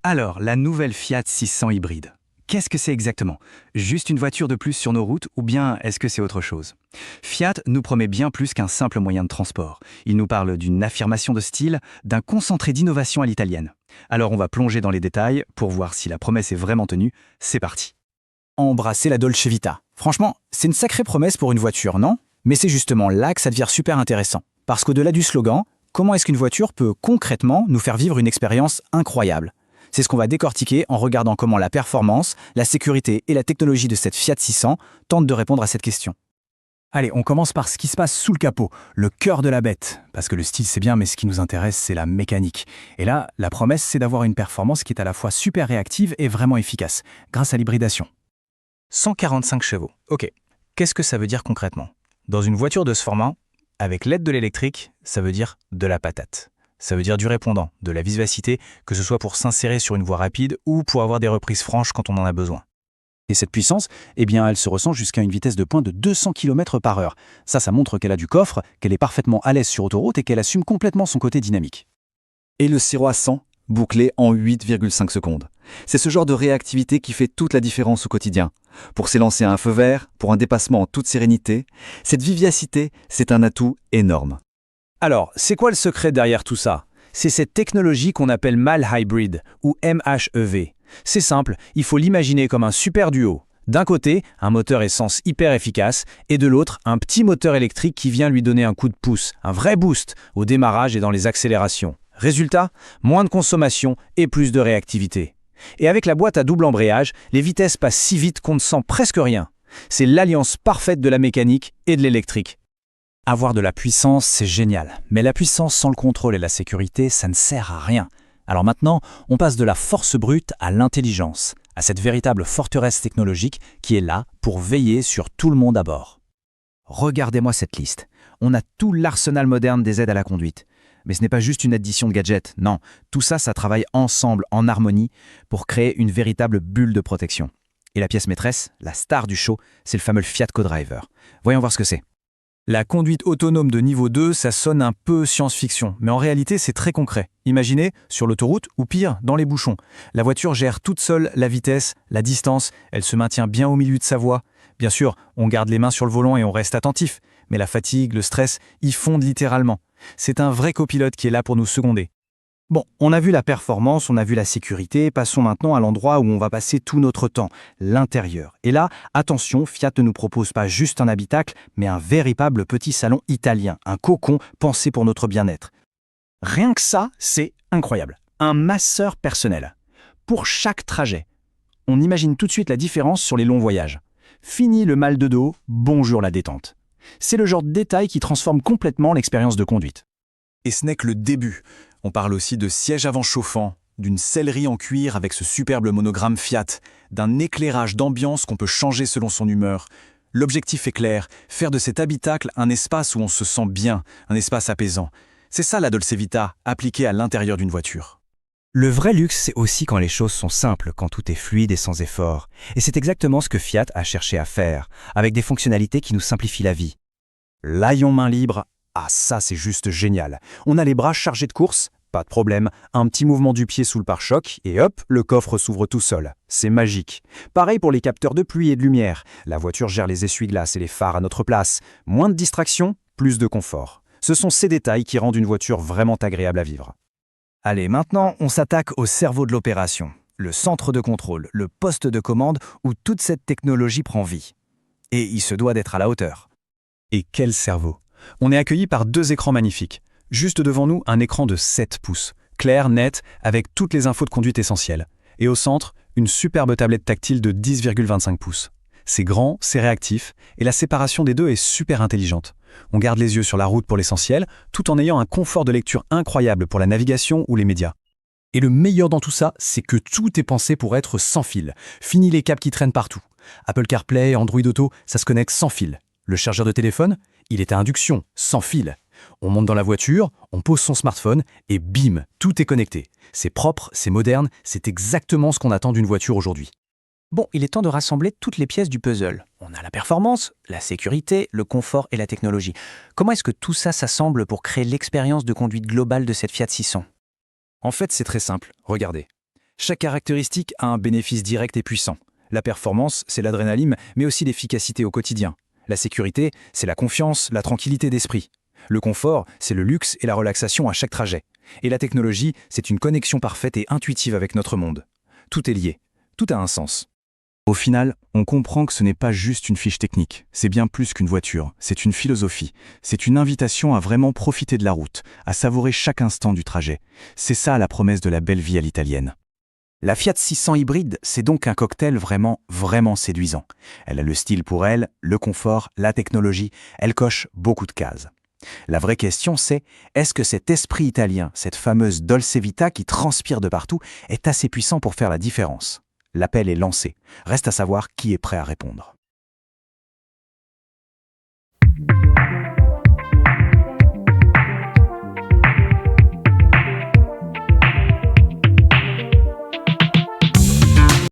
Alors, la nouvelle Fiat 600 hybride. Qu'est-ce que c'est exactement? Juste une voiture de plus sur nos routes ou bien est-ce que c'est autre chose? Fiat nous promet bien plus qu'un simple moyen de transport. Il nous parle d'une affirmation de style, d'un concentré d'innovation à l'italienne. Alors on va plonger dans les détails pour voir si la promesse est vraiment tenue. C'est parti. Embrasser la Dolce Vita. Franchement, c'est une sacrée promesse pour une voiture, non? Mais c'est justement là que ça devient super intéressant. Parce qu'au-delà du slogan, comment est-ce qu'une voiture peut concrètement nous faire vivre une expérience incroyable? C'est ce qu'on va décortiquer en regardant comment la performance, la sécurité et la technologie de cette Fiat 600 tentent de répondre à cette question. Allez, on commence par ce qui se passe sous le capot, le cœur de la bête. Parce que le style c'est bien, mais ce qui nous intéresse c'est la mécanique. Et là, la promesse c'est d'avoir une performance qui est à la fois super réactive et vraiment efficace, grâce à l'hybridation. 145 chevaux. Ok. Qu'est-ce que ça veut dire concrètement? Dans une voiture de ce format, avec l'aide de l'électrique, ça veut dire de la patate. Ça veut dire du répondant, de la vivacité, que ce soit pour s'insérer sur une voie rapide ou pour avoir des reprises franches quand on en a besoin. Et cette puissance, eh bien, elle se ressent jusqu'à une vitesse de pointe de 200 km/h. Ça montre qu'elle a du coffre, qu'elle est parfaitement à l'aise sur autoroute et qu'elle assume complètement son côté dynamique. Et le 0 à 100, bouclé en 8,5 secondes. C'est ce genre de réactivité qui fait toute la différence au quotidien. Pour s'élancer à un feu vert, pour un dépassement en toute sérénité, cette vivacité, c'est un atout énorme. Alors, c'est quoi le secret derrière tout ça? C'est cette technologie qu'on appelle Mild Hybrid, ou MHEV. C'est simple, il faut l'imaginer comme un super duo. D'un côté, un moteur essence hyper efficace, et de l'autre, un petit moteur électrique qui vient lui donner un coup de pouce, un vrai boost, au démarrage et dans les accélérations. Résultat, moins de consommation et plus de réactivité. Et avec la boîte à double embrayage, les vitesses passent si vite qu'on ne sent presque rien. C'est l'alliance parfaite de la mécanique et de l'électrique. Avoir de la puissance, c'est génial. Mais la puissance sans le contrôle et la sécurité, ça ne sert à rien. Alors maintenant, on passe de la force brute à l'intelligence, à cette véritable forteresse technologique qui est là pour veiller sur tout le monde à bord. Regardez-moi cette liste. On a tout l'arsenal moderne des aides à la conduite. Mais ce n'est pas juste une addition de gadgets, non. Tout ça, ça travaille ensemble, en harmonie, pour créer une véritable bulle de protection. Et la pièce maîtresse, la star du show, c'est le fameux Fiat Co-Driver. Voyons voir ce que c'est. La conduite autonome de niveau 2, ça sonne un peu science-fiction, mais en réalité c'est très concret. Imaginez, sur l'autoroute ou pire, dans les bouchons. La voiture gère toute seule la vitesse, la distance, elle se maintient bien au milieu de sa voie. Bien sûr, on garde les mains sur le volant et on reste attentif, mais la fatigue, le stress, y fondent littéralement. C'est un vrai copilote qui est là pour nous seconder. Bon, on a vu la performance, on a vu la sécurité, passons maintenant à l'endroit où on va passer tout notre temps, l'intérieur. Et là, attention, Fiat ne nous propose pas juste un habitacle, mais un véritable petit salon italien, un cocon pensé pour notre bien-être. Rien que ça, c'est incroyable. Un masseur personnel. Pour chaque trajet. On imagine tout de suite la différence sur les longs voyages. Fini le mal de dos, bonjour la détente. C'est le genre de détail qui transforme complètement l'expérience de conduite. Et ce n'est que le début. On parle aussi de siège avant chauffant, d'une sellerie en cuir avec ce superbe monogramme Fiat, d'un éclairage d'ambiance qu'on peut changer selon son humeur. L'objectif est clair, faire de cet habitacle un espace où on se sent bien, un espace apaisant. C'est ça la Dolce Vita, appliquée à l'intérieur d'une voiture. Le vrai luxe, c'est aussi quand les choses sont simples, quand tout est fluide et sans effort. Et c'est exactement ce que Fiat a cherché à faire, avec des fonctionnalités qui nous simplifient la vie. L'haillon main libre, ah ça c'est juste génial. On a les bras chargés de course, pas de problème, un petit mouvement du pied sous le pare-choc et hop, le coffre s'ouvre tout seul. C'est magique. Pareil pour les capteurs de pluie et de lumière. La voiture gère les essuie-glaces et les phares à notre place. Moins de distraction, plus de confort. Ce sont ces détails qui rendent une voiture vraiment agréable à vivre. Allez, maintenant, on s'attaque au cerveau de l'opération. Le centre de contrôle, le poste de commande où toute cette technologie prend vie. Et il se doit d'être à la hauteur. Et quel cerveau! On est accueilli par deux écrans magnifiques. Juste devant nous, un écran de 7 pouces, clair, net, avec toutes les infos de conduite essentielles. Et au centre, une superbe tablette tactile de 10,25 pouces. C'est grand, c'est réactif, et la séparation des deux est super intelligente. On garde les yeux sur la route pour l'essentiel, tout en ayant un confort de lecture incroyable pour la navigation ou les médias. Et le meilleur dans tout ça, c'est que tout est pensé pour être sans fil. Fini les câbles qui traînent partout. Apple CarPlay, Android Auto, ça se connecte sans fil. Le chargeur de téléphone, il est à induction, sans fil. On monte dans la voiture, on pose son smartphone et bim, tout est connecté. C'est propre, c'est moderne, c'est exactement ce qu'on attend d'une voiture aujourd'hui. Bon, il est temps de rassembler toutes les pièces du puzzle. On a la performance, la sécurité, le confort et la technologie. Comment est-ce que tout ça s'assemble pour créer l'expérience de conduite globale de cette Fiat 600? En fait, c'est très simple. Regardez. Chaque caractéristique a un bénéfice direct et puissant. La performance, c'est l'adrénaline, mais aussi l'efficacité au quotidien. La sécurité, c'est la confiance, la tranquillité d'esprit. Le confort, c'est le luxe et la relaxation à chaque trajet. Et la technologie, c'est une connexion parfaite et intuitive avec notre monde. Tout est lié. Tout a un sens. Au final, on comprend que ce n'est pas juste une fiche technique, c'est bien plus qu'une voiture, c'est une philosophie, c'est une invitation à vraiment profiter de la route, à savourer chaque instant du trajet. C'est ça la promesse de la belle vie à l'italienne. La Fiat 600 hybride, c'est donc un cocktail vraiment séduisant. Elle a le style pour elle, le confort, la technologie, elle coche beaucoup de cases. La vraie question c'est, est-ce que cet esprit italien, cette fameuse Dolce Vita qui transpire de partout, est assez puissant pour faire la différence ? L'appel est lancé. Reste à savoir qui est prêt à répondre.